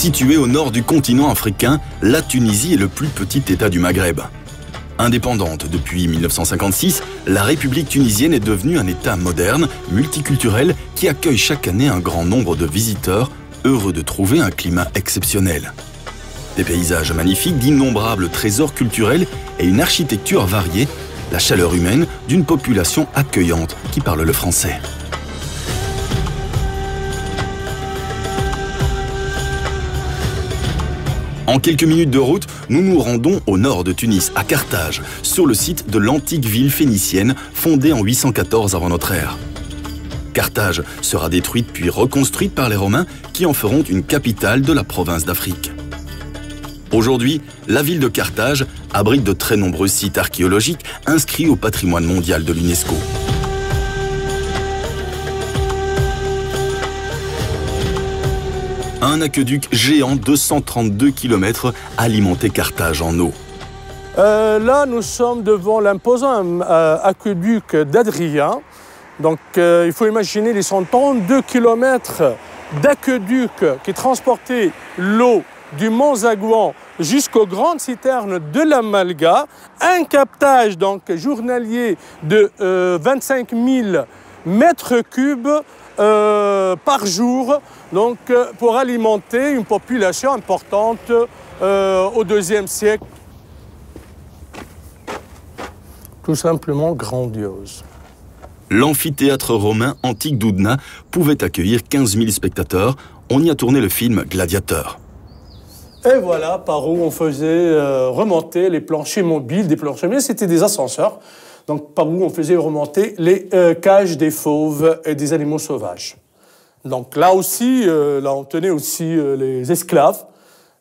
Située au nord du continent africain, la Tunisie est le plus petit État du Maghreb. Indépendante depuis 1956, la République tunisienne est devenue un État moderne, multiculturel, qui accueille chaque année un grand nombre de visiteurs, heureux de trouver un climat exceptionnel. Des paysages magnifiques, d'innombrables trésors culturels et une architecture variée, la chaleur humaine d'une population accueillante qui parle le français. En quelques minutes de route, nous nous rendons au nord de Tunis, à Carthage, sur le site de l'antique ville phénicienne fondée en 814 avant notre ère. Carthage sera détruite puis reconstruite par les Romains qui en feront une capitale de la province d'Afrique. Aujourd'hui, la ville de Carthage abrite de très nombreux sites archéologiques inscrits au patrimoine mondial de l'UNESCO. Un aqueduc géant de 132 km alimentait Carthage en eau. Là, nous sommes devant l'imposant aqueduc d'Adrien. Donc, il faut imaginer les 132 km d'aqueduc qui transportaient l'eau du mont Zagouan jusqu'aux grandes citernes de la Malga. Un captage donc, journalier de 25 000 mètres cubes par jour, donc, pour alimenter une population importante au IIe siècle. Tout simplement grandiose. L'amphithéâtre romain antique d'Oudna pouvait accueillir 15 000 spectateurs. On y a tourné le film Gladiateur. Et voilà par où on faisait remonter les planchers mobiles. Des planchers mobiles, c'était des ascenseurs. Donc, par où on faisait remonter les cages des fauves et des animaux sauvages. Donc là aussi, là on tenait aussi les esclaves.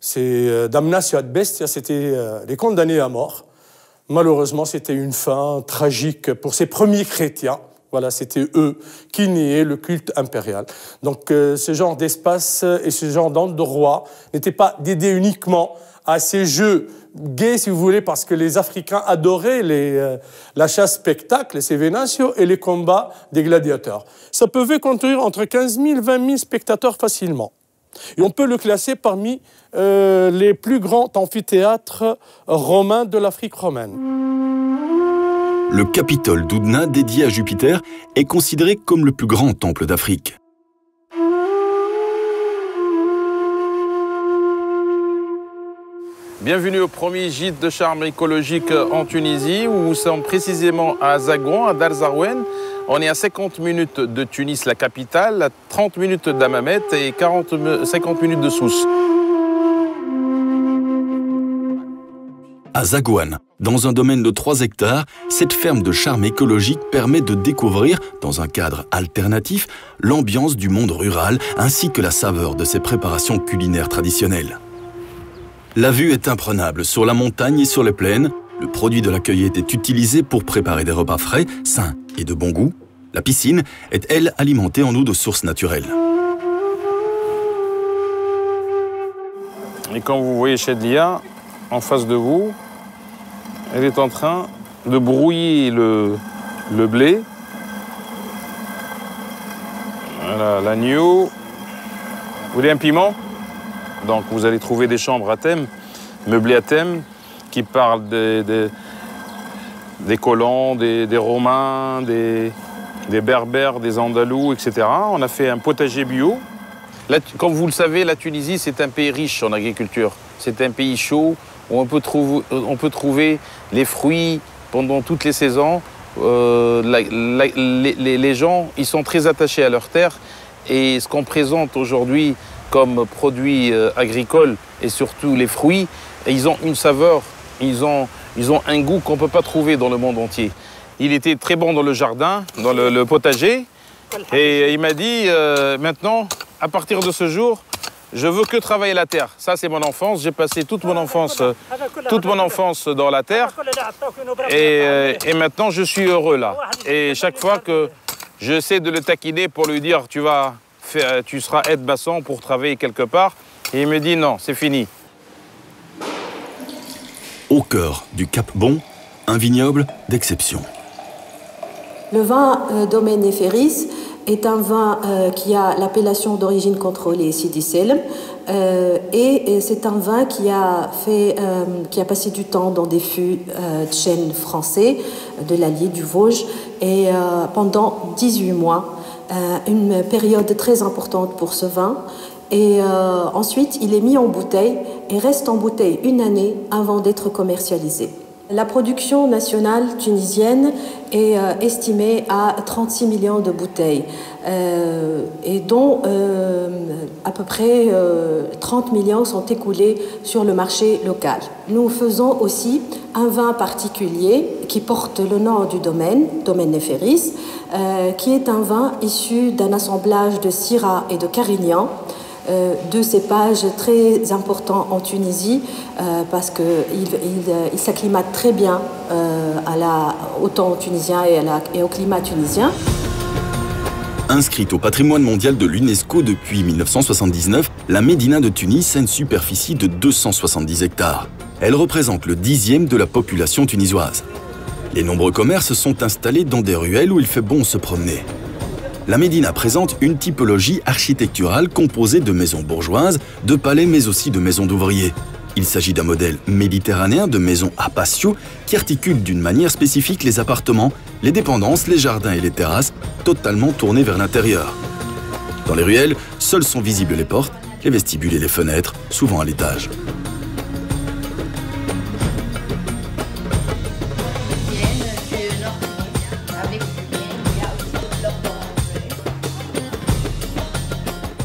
C'est damnatio ad bestia, c'était les condamnés à mort. Malheureusement, c'était une fin tragique pour ces premiers chrétiens. Voilà, c'était eux qui niaient le culte impérial. Donc ce genre d'espace et ce genre d'endroit n'était pas dédié uniquement à ces jeux gays, si vous voulez, parce que les Africains adoraient la chasse-spectacle, ces vénatios, et les combats des gladiateurs. Ça pouvait contenir entre 15 000 et 20 000 spectateurs facilement. Et on peut le classer parmi les plus grands amphithéâtres romains de l'Afrique romaine. Le Capitole d'Oudna, dédié à Jupiter, est considéré comme le plus grand temple d'Afrique. Bienvenue au premier gîte de charme écologique en Tunisie, où nous sommes précisément à Zagouan, à Dar Zarwen. On est à 50 minutes de Tunis, la capitale, à 30 minutes d'Hammamet et 50 minutes de Sousse. À Zagouan, dans un domaine de 3 hectares, cette ferme de charme écologique permet de découvrir, dans un cadre alternatif, l'ambiance du monde rural ainsi que la saveur de ses préparations culinaires traditionnelles. La vue est imprenable sur la montagne et sur les plaines. Le produit de la cueillette est utilisé pour préparer des repas frais, sains et de bon goût. La piscine est, elle, alimentée en eau de source naturelle. Et quand vous voyez Chedlia, en face de vous, elle est en train de brouiller le blé. Voilà, l'agneau. Vous voulez un piment? Donc vous allez trouver des chambres à thème, meublées à thème, qui parlent des colons, des Romains, des Berbères, des Andalous, etc. On a fait un potager bio. Là, comme vous le savez, la Tunisie, c'est un pays riche en agriculture. C'est un pays chaud où on peut trouver les fruits pendant toutes les saisons. Les gens, ils sont très attachés à leur terre. Et ce qu'on présente aujourd'hui comme produits agricoles et surtout les fruits, ils ont une saveur, ils ont un goût qu'on ne peut pas trouver dans le monde entier. Il était très bon dans le jardin, dans le potager, et il m'a dit maintenant, à partir de ce jour, je veux que travailler la terre. Ça, c'est mon enfance. J'ai passé toute mon enfance dans la terre, et maintenant, je suis heureux là. Et chaque fois que j'essaie de le taquiner pour lui dire, tu seras aide-maçon pour travailler quelque part. Et il me dit non, c'est fini. Au cœur du Cap Bon, un vignoble d'exception. Le vin Doménéferis est un vin qui a l'appellation d'origine contrôlée Sidi Selm et c'est un vin qui a passé du temps dans des fûts de chêne français de l'Allier du Vosges et pendant 18 mois, une période très importante pour ce vin. Et ensuite, il est mis en bouteille et reste en bouteille une année avant d'être commercialisé. La production nationale tunisienne est estimée à 36 millions de bouteilles, et dont à peu près 30 millions sont écoulés sur le marché local. Nous faisons aussi un vin particulier qui porte le nom du domaine Néféris, qui est un vin issu d'un assemblage de Syrah et de Carignan, deux cépages très importants en Tunisie parce qu'ils s'acclimatent très bien au temps tunisien et au climat tunisien. Inscrite au patrimoine mondial de l'UNESCO depuis 1979, la Médina de Tunis a une superficie de 270 hectares. Elle représente le 10e de la population tunisoise. Les nombreux commerces sont installés dans des ruelles où il fait bon se promener. La Médina présente une typologie architecturale composée de maisons bourgeoises, de palais mais aussi de maisons d'ouvriers. Il s'agit d'un modèle méditerranéen de maisons à patio qui articule d'une manière spécifique les appartements, les dépendances, les jardins et les terrasses, totalement tournés vers l'intérieur. Dans les ruelles, seules sont visibles les portes, les vestibules et les fenêtres, souvent à l'étage.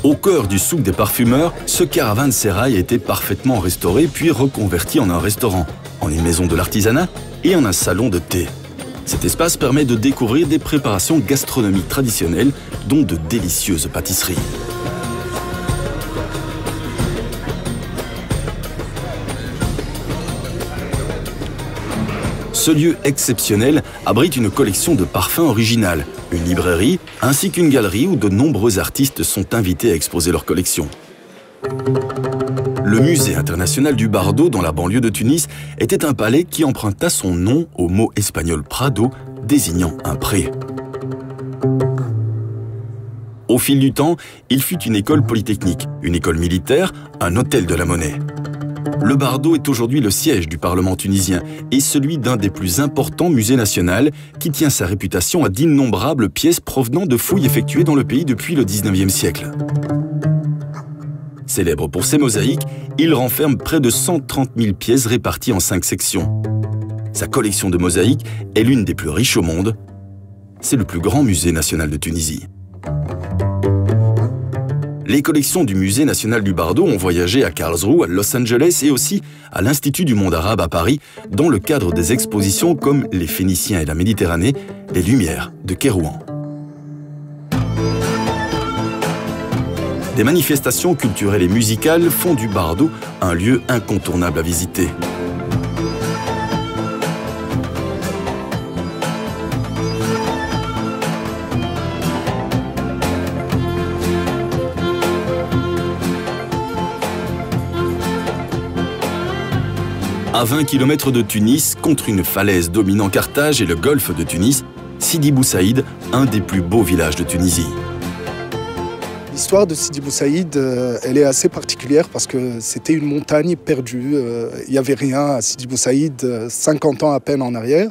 Au cœur du souk des parfumeurs, ce caravansérail a été parfaitement restauré puis reconverti en un restaurant, en une maison de l'artisanat et en un salon de thé. Cet espace permet de découvrir des préparations gastronomiques traditionnelles, dont de délicieuses pâtisseries. Ce lieu exceptionnel abrite une collection de parfums originales, une librairie ainsi qu'une galerie où de nombreux artistes sont invités à exposer leurs collections. Le musée international du Bardo dans la banlieue de Tunis était un palais qui emprunta son nom au mot espagnol Prado, désignant un pré. Au fil du temps, il fut une école polytechnique, une école militaire, un hôtel de la monnaie. Le Bardo est aujourd'hui le siège du Parlement tunisien et celui d'un des plus importants musées nationaux qui tient sa réputation à d'innombrables pièces provenant de fouilles effectuées dans le pays depuis le 19e siècle. Célèbre pour ses mosaïques, il renferme près de 130 000 pièces réparties en 5 sections. Sa collection de mosaïques est l'une des plus riches au monde. C'est le plus grand musée national de Tunisie. Les collections du Musée national du Bardo ont voyagé à Karlsruhe, à Los Angeles et aussi à l'Institut du monde arabe à Paris dans le cadre des expositions comme Les Phéniciens et la Méditerranée, Les Lumières de Kérouan. Des manifestations culturelles et musicales font du Bardo un lieu incontournable à visiter. À 20 km de Tunis, contre une falaise dominant Carthage et le golfe de Tunis, Sidi Bou Saïd, un des plus beaux villages de Tunisie. L'histoire de Sidi Bou Saïd, elle est assez particulière parce que c'était une montagne perdue. Il n'y avait rien à Sidi Bou Saïd 50 ans à peine en arrière.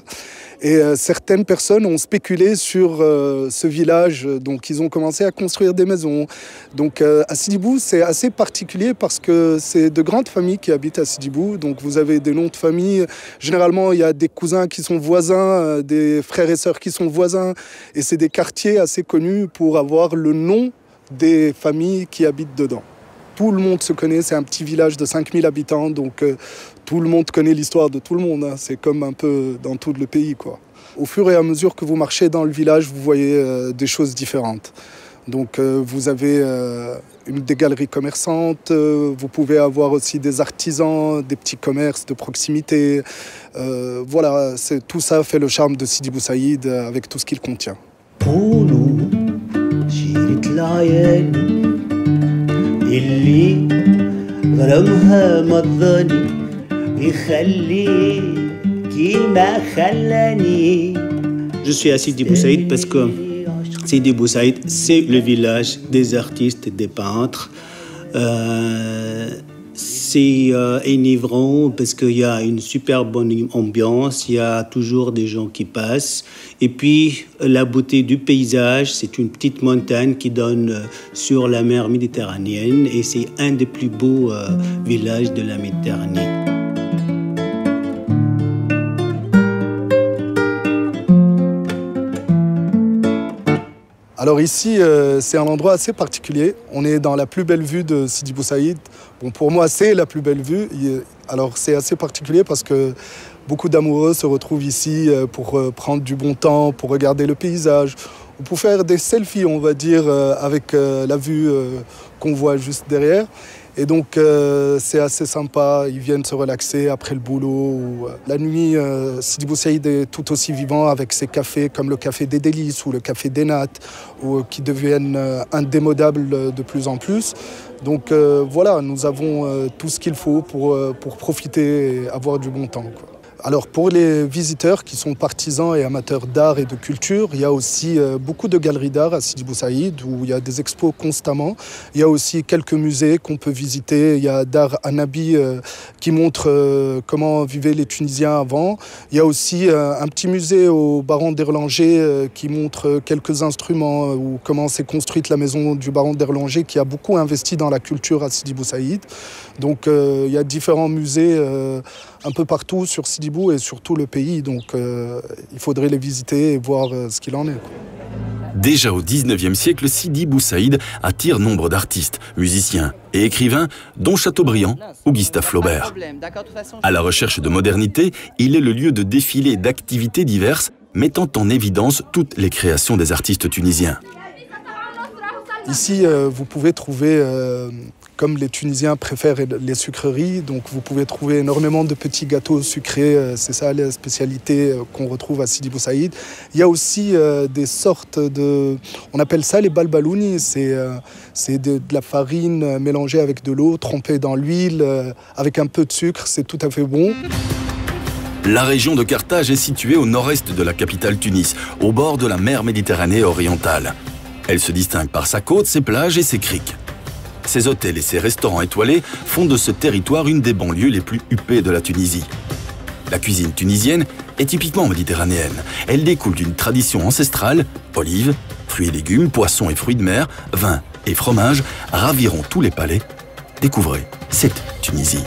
Et certaines personnes ont spéculé sur ce village, donc ils ont commencé à construire des maisons. Donc à Sidi Bou, c'est assez particulier parce que c'est de grandes familles qui habitent à Sidi Bou. Donc vous avez des noms de famille. Généralement, il y a des cousins qui sont voisins, des frères et sœurs qui sont voisins. Et c'est des quartiers assez connus pour avoir le nom des familles qui habitent dedans. Tout le monde se connaît, c'est un petit village de 5000 habitants, donc tout le monde connaît l'histoire de tout le monde. Hein. C'est comme un peu dans tout le pays, quoi. Au fur et à mesure que vous marchez dans le village, vous voyez des choses différentes. Donc vous avez des galeries commerçantes, vous pouvez avoir aussi des artisans, des petits commerces de proximité. Voilà, tout ça fait le charme de Sidi Bou Saïd avec tout ce qu'il contient. اللي ظلمها مضاني يخلي كيما خلاني. Je suis à Sidi Bou Saïd parce que Sidi Bou Saïd, c'est le village des artistes et des peintres. C'est enivrant parce qu'il y a une super bonne ambiance, il y a toujours des gens qui passent. Et puis, la beauté du paysage, c'est une petite montagne qui donne sur la mer Méditerranéenne et c'est un des plus beaux villages de la Méditerranée. Alors ici, c'est un endroit assez particulier. On est dans la plus belle vue de Sidi Bou Saïd. Bon, pour moi, c'est la plus belle vue. Alors c'est assez particulier parce que beaucoup d'amoureux se retrouvent ici pour prendre du bon temps, pour regarder le paysage, ou pour faire des selfies, on va dire, avec la vue qu'on voit juste derrière. Et donc, c'est assez sympa. Ils viennent se relaxer après le boulot. La nuit, Sidi Bou Saïd est tout aussi vivant avec ses cafés comme le café des Délices ou le café des Nattes, qui deviennent indémodables de plus en plus. Donc voilà, nous avons tout ce qu'il faut pour profiter et avoir du bon temps, quoi. Alors pour les visiteurs qui sont partisans et amateurs d'art et de culture, il y a aussi beaucoup de galeries d'art à Sidi Bou Saïd où il y a des expos constamment. Il y a aussi quelques musées qu'on peut visiter. Il y a Dar Anabi qui montre comment vivaient les Tunisiens avant. Il y a aussi un petit musée au baron d'Erlanger qui montre quelques instruments ou comment s'est construite la maison du baron d'Erlanger qui a beaucoup investi dans la culture à Sidi Bou Saïd. Donc il y a différents musées un peu partout sur Sidi Bou et sur tout le pays. Donc il faudrait les visiter et voir ce qu'il en est, quoi. Déjà au XIXe siècle, Sidi Bou Saïd attire nombre d'artistes, musiciens et écrivains, dont Chateaubriand ou Gustave Flaubert. À la recherche de modernité, il est le lieu de défilés et d'activités diverses, mettant en évidence toutes les créations des artistes tunisiens. Ici, vous pouvez trouver, comme les Tunisiens préfèrent les sucreries, donc vous pouvez trouver énormément de petits gâteaux sucrés. C'est ça la spécialité qu'on retrouve à Sidi Bou Saïd. Il y a aussi des sortes de... On appelle ça les balbalouni. C'est de la farine mélangée avec de l'eau, trempée dans l'huile, avec un peu de sucre. C'est tout à fait bon. La région de Carthage est située au nord-est de la capitale Tunis, au bord de la mer Méditerranée orientale. Elle se distingue par sa côte, ses plages et ses criques. Ses hôtels et ses restaurants étoilés font de ce territoire une des banlieues les plus huppées de la Tunisie. La cuisine tunisienne est typiquement méditerranéenne. Elle découle d'une tradition ancestrale. Olives, fruits et légumes, poissons et fruits de mer, vins et fromages raviront tous les palais. Découvrez cette Tunisie.